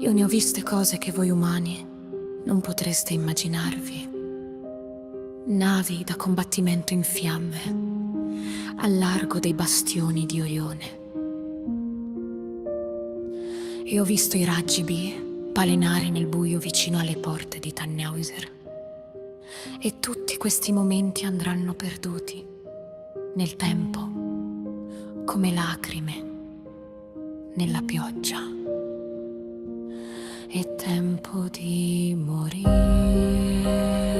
Io ne ho viste cose che voi umani non potreste immaginarvi. Navi da combattimento in fiamme, al largo dei bastioni di Orione. E ho visto i raggi B balenare nel buio vicino alle porte di Tannhäuser. E tutti questi momenti andranno perduti nel tempo, come lacrime nella pioggia. È tempo di morire.